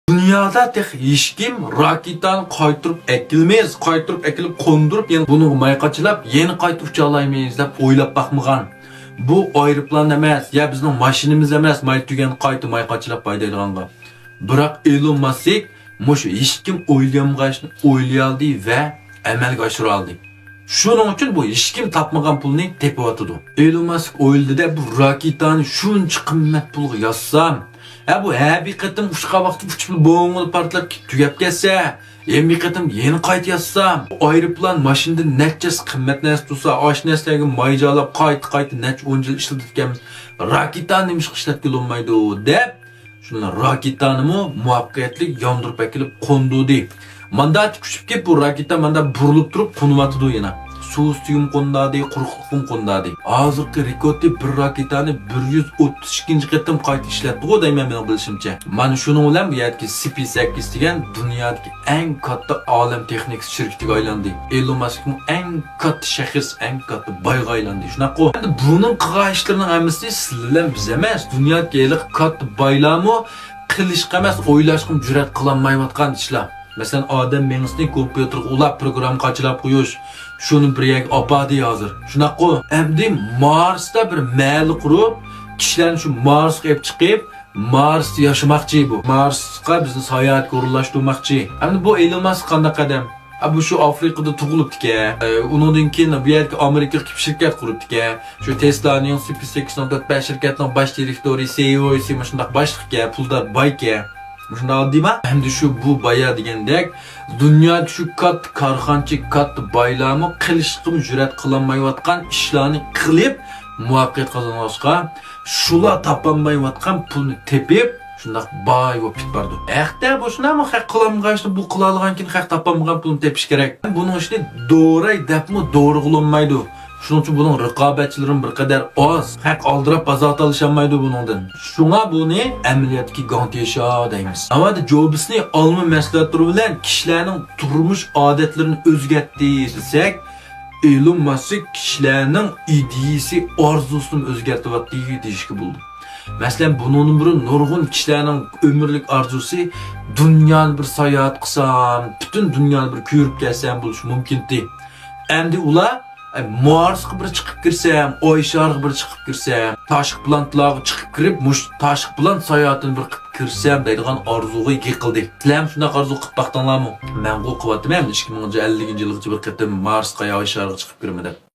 Dünyada tek hech kim raketani qaytirib ekilib qo'ndirib, yana buni mayqachilab, yeni qaytib ucha olmaymiz deb o'ylab baqmagan. Bu aeroplan emas, ya bizning mashinamiz emas, may tugan qaytib mayqachilab foydalangan. Biroq Elon Musk mushu hech kim o'ylamag'ashni o'ylayoldi va amalga oshira oldi. Shuning uchun bu hech kim topmagan pulni tepiyotdi. Elon Musk o'yladi-da, bu raketani shuncha qimmat pulga yossam, bu bir qatim uçqa vaqti uçib bo'ng'il portlab tugab ketsa, bir qatim yeni qayt yazsam, aeroplan mashinada nechasi qimmat narsa tursa, osh narsaga mayjalab qayt necha 10 yil ishlatgan raketani nima ishlatib olmaydi deb, shuni raketani muvaffaqiyatli yondirib kelib qo'ndudi. Manda kuchib kelib bu raketa manda burilib turib qo'nyapti yana. Suv suyum qo'ndadi, quruqliqim qo'ndadi. Hozirgi rekordni bir raketani 132-qatim qayta ishlatdi-ku deyman men bilishimcha. Mana shuning bilan bu yerki SpaceX degan dunyodagi eng katta olam texnik shirkatiga aylandi. Elon Muskning eng katta shahrs, eng katta boyga aylandi. Shunaqa. Endi buning qilgan ishlarining hammasi sizlar biz emas, dunyodagi katta boylarmi qilishga emas, o'ylashga jur'at qilolmayotgan ishlar. Mesela adam menisini kompüterga ulab program qachilab qo'yish, shuni bir yak opadi hozir. Shunaqa, endi Marsda bir mahalla qurib, kishilarni shu Marsga olib chiqib, Marsda yashamoqchi bu. Marsga bizni sayohatga o'rinlashtirmoqchi. Endi bu Elon Musk qanday qadam? Bu shu Afrikada tug'ilibdi-ki, undan keyin bu yerga Amerika shirkat quribdi-ki, shu Tesla'ning SpaceX.5 shirkatining bosh direktori, CEO'si shunday boshliqga, puldor boyga. Shunda oddiymi? Hamda shu bu baya degandek, dunyoda shu katta korxonchi, katta boylarni qilishga jur'at qilolmayotgan ishlarni qilib, muvaffaqiyat qozonishga, shular topolmayotgan pulni tepib, shunda boy bo'lib ketibdi. Aqda bu shunami haq qilolmaganini bu qila olgankin haq topolmagan pulni tepish kerak. Buning ishni to'g'ri debmi to'g'ri qilinmaydi. Shuning uchun buning raqobatchilarim bir qadar oz, haq oldirib bozor olisholmaydi buningdan. Shunga buni amaliyotga g'antiyasha deymiz. Avada Jobsni olma mahsulotlari bilan kishilarning turmush odatlarini o'zgartdi desak, Elon Musk kishilarning ideyasi, orzusini o'zgartiryapti deyishga bo'ldi. Masalan, bunun bir nurg'un kishilarning umrlik orzusi dunyoni bir sayohat qilsam, butun dunyoni bir ko'rib kelsam bo'lishi mumkindi. Endi ular Marsga bir chiqib kirsam, Oy shariga bir chiqib kirsam, tashqi planetlarga chiqib kirib, mush tashqi plant sayohatini bir qilib kirsam deydigan orzuga yiqildi. Sizlar shunday orzu qilib baqdinglarmi? Men bu quvvatim ham 2050-yilgacha bir qatim Marsga, Oy shariga chiqib kirmadim.